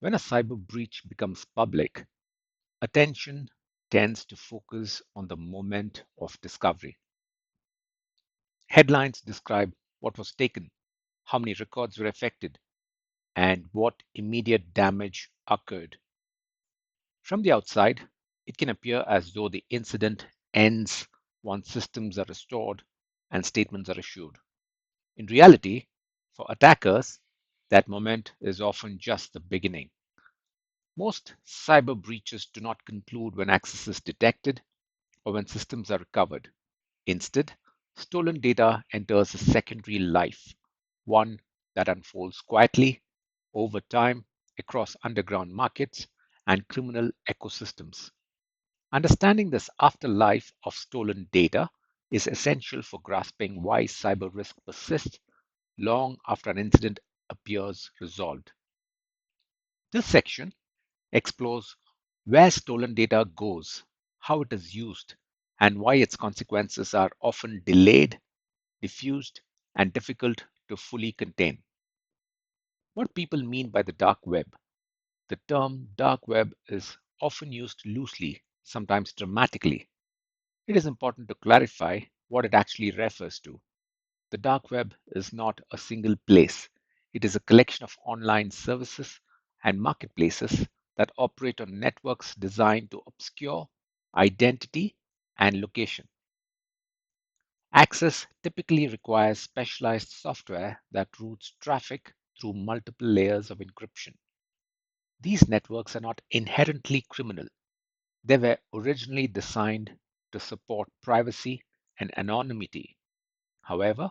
When a cyber breach becomes public, attention tends to focus on the moment of discovery. Headlines describe what was taken, how many records were affected, and what immediate damage occurred. From the outside, it can appear as though the incident ends once systems are restored and statements are issued. In reality, for attackers, that moment is often just the beginning. Most cyber breaches do not conclude when access is detected or when systems are recovered. Instead, stolen data enters a secondary life, one that unfolds quietly over time across underground markets and criminal ecosystems. Understanding this afterlife of stolen data is essential for grasping why cyber risk persists long after an incident appears resolved. This section explores where stolen data goes, how it is used, and why its consequences are often delayed, diffused, and difficult to fully contain. What people mean by the dark web. The term dark web is often used loosely, sometimes dramatically. It is important to clarify what it actually refers to. The dark web is not a single place. It is a collection of online services and marketplaces that operate on networks designed to obscure identity and location. Access typically requires specialized software that routes traffic through multiple layers of encryption. These networks are not inherently criminal. They were originally designed to support privacy and anonymity. However,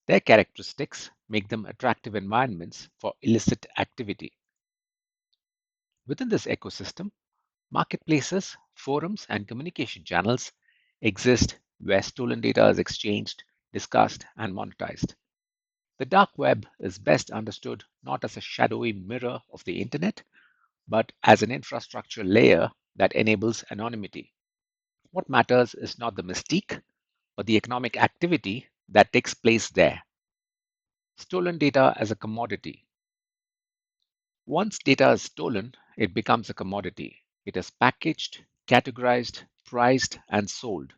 their characteristics make them attractive environments for illicit activity. Within this ecosystem, marketplaces, forums, and communication channels exist where stolen data is exchanged, discussed, and monetized. The dark web is best understood not as a shadowy mirror of the internet, but as an infrastructure layer that enables anonymity. What matters is not the mystique, but the economic activity that takes place there. Stolen data as a commodity. Once data is stolen, it becomes a commodity. It is packaged, categorized, priced, and sold.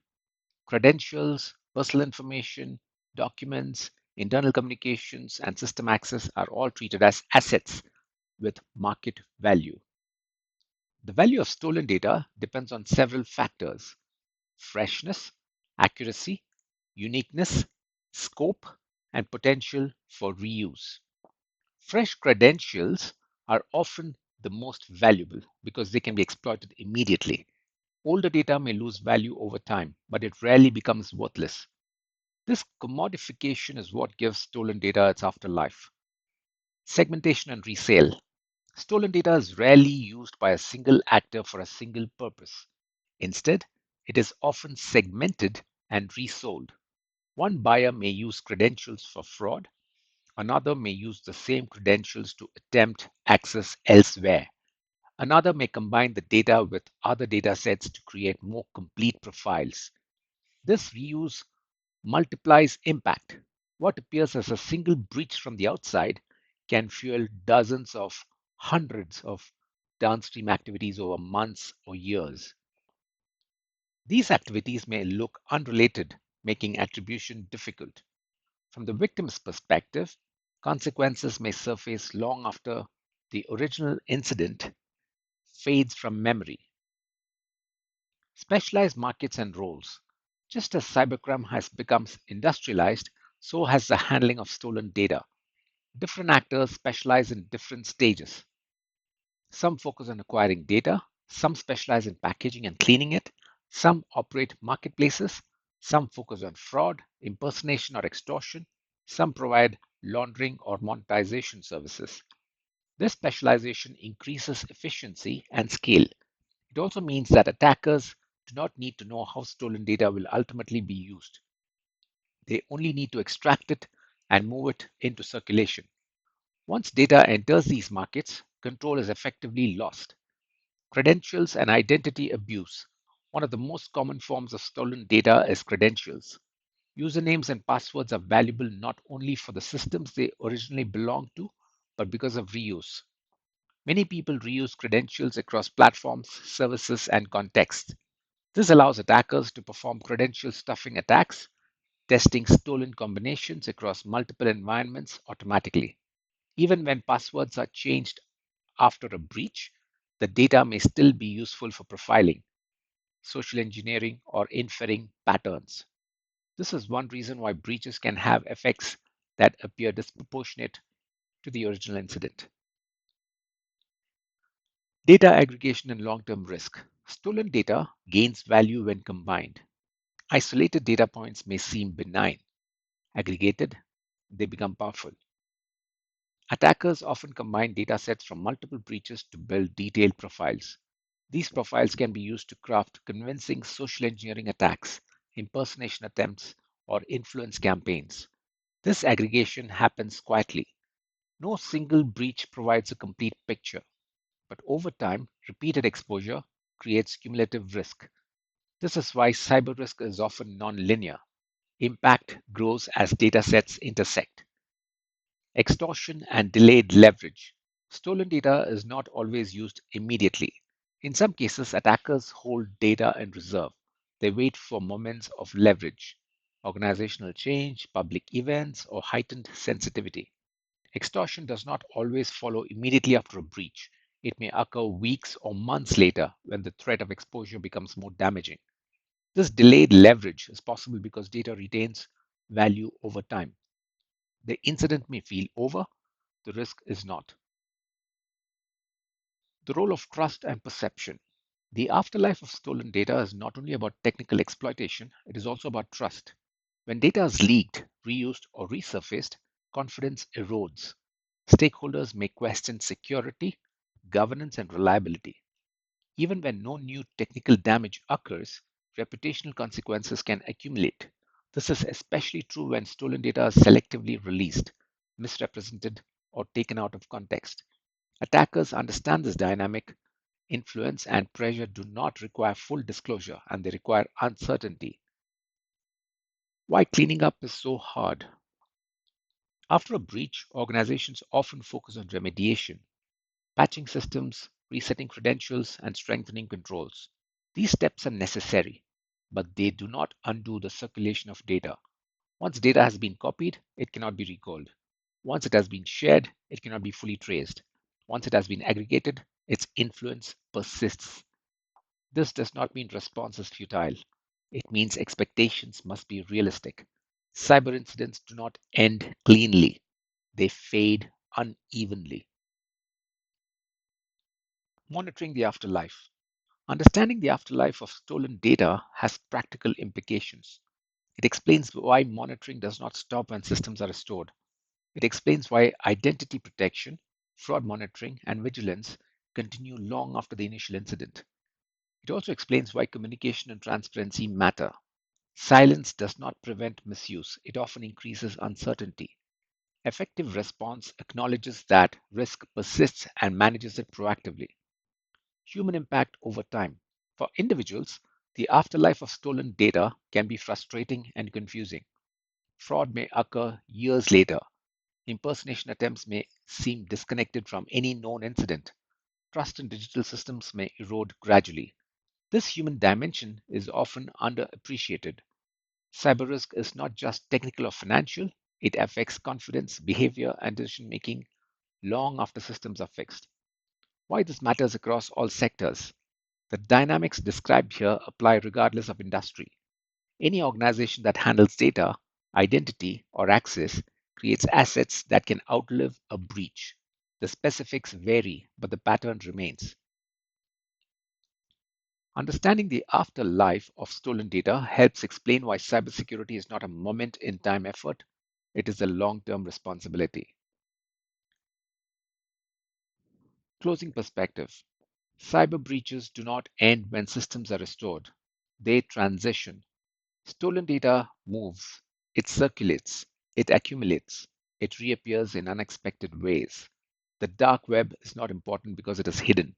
Credentials, personal information, documents, internal communications, and system access are all treated as assets with market value. The value of stolen data depends on several factors: freshness, accuracy, uniqueness, scope, and potential for reuse. Fresh credentials are often the most valuable because they can be exploited immediately. Older data may lose value over time, but it rarely becomes worthless. This commodification is what gives stolen data its afterlife. Segmentation and resale. Stolen data is rarely used by a single actor for a single purpose. Instead, it is often segmented and resold. One buyer may use credentials for fraud, another may use the same credentials to attempt access elsewhere. Another may combine the data with other data sets to create more complete profiles. This reuse multiplies impact. What appears as a single breach from the outside can fuel dozens of hundreds of downstream activities over months or years. These activities may look unrelated, making attribution difficult. From the victim's perspective, consequences may surface long after the original incident fades from memory. Specialized markets and roles. Just as cybercrime has become industrialized, so has the handling of stolen data. Different actors specialize in different stages. Some focus on acquiring data, some specialize in packaging and cleaning it, some operate marketplaces, some focus on fraud, impersonation, or extortion, some provide laundering or monetization services. This specialization increases efficiency and scale. It also means that attackers do not need to know how stolen data will ultimately be used. They only need to extract it and move it into circulation. Once data enters these markets, control is effectively lost. Credentials and identity abuse. One of the most common forms of stolen data is credentials. Usernames and passwords are valuable not only for the systems they originally belonged to, but because of reuse. Many people reuse credentials across platforms, services, and contexts. This allows attackers to perform credential stuffing attacks, testing stolen combinations across multiple environments automatically. Even when passwords are changed after a breach, the data may still be useful for profiling, social engineering, or inferring patterns. This is one reason why breaches can have effects that appear disproportionate to the original incident. Data aggregation and long term risk. Stolen data gains value when combined. Isolated data points may seem benign. Aggregated, they become powerful. Attackers often combine data sets from multiple breaches to build detailed profiles. These profiles can be used to craft convincing social engineering attacks, impersonation attempts, or influence campaigns. This aggregation happens quietly. No single breach provides a complete picture, but over time, repeated exposure creates cumulative risk. This is why cyber risk is often non-linear. Impact grows as data sets intersect. Extortion and delayed leverage. Stolen data is not always used immediately. In some cases, attackers hold data in reserve. They wait for moments of leverage, organizational change, public events, or heightened sensitivity. Extortion does not always follow immediately after a breach. It may occur weeks or months later when the threat of exposure becomes more damaging. This delayed leverage is possible because data retains value over time. The incident may feel over, the risk is not. The role of trust and perception. The afterlife of stolen data is not only about technical exploitation, it is also about trust. When data is leaked, reused, or resurfaced, confidence erodes. Stakeholders may question security, governance, and reliability. Even when no new technical damage occurs, reputational consequences can accumulate. This is especially true when stolen data is selectively released, misrepresented, or taken out of context. Attackers understand this dynamic. Influence and pressure do not require full disclosure and they require uncertainty. Why cleaning up is so hard? After a breach, organizations often focus on remediation, patching systems, resetting credentials, and strengthening controls. These steps are necessary, but they do not undo the circulation of data. Once data has been copied, it cannot be recalled. Once it has been shared, it cannot be fully traced. Once it has been aggregated, its influence persists. This does not mean response is futile. It means expectations must be realistic. Cyber incidents do not end cleanly, they fade unevenly. Monitoring the afterlife. Understanding the afterlife of stolen data has practical implications. It explains why monitoring does not stop when systems are restored. It explains why identity protection, fraud monitoring, and vigilance continue long after the initial incident. It also explains why communication and transparency matter. Silence does not prevent misuse, it often increases uncertainty. Effective response acknowledges that risk persists and manages it proactively. Human impact over time. For individuals, the afterlife of stolen data can be frustrating and confusing. Fraud may occur years later. Impersonation attempts may seem disconnected from any known incident. Trust in digital systems may erode gradually. This human dimension is often underappreciated. Cyber risk is not just technical or financial, it affects confidence, behavior, and decision making long after systems are fixed. Why this matters across all sectors? The dynamics described here apply regardless of industry. Any organization that handles data, identity, or access creates assets that can outlive a breach. The specifics vary, but the pattern remains. Understanding the afterlife of stolen data helps explain why cybersecurity is not a moment in time effort, it is a long term responsibility. Closing perspective. Cyber breaches do not end when systems are restored, they transition. Stolen data moves, it circulates, it accumulates, it reappears in unexpected ways. The dark web is not important because it is hidden.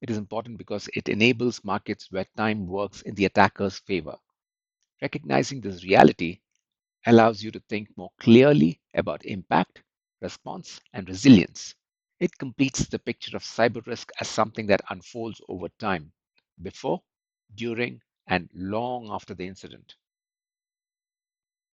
It is important because it enables markets where time works in the attacker's favor. Recognizing this reality allows you to think more clearly about impact, response, and resilience. It completes the picture of cyber risk as something that unfolds over time, before, during, and long after the incident.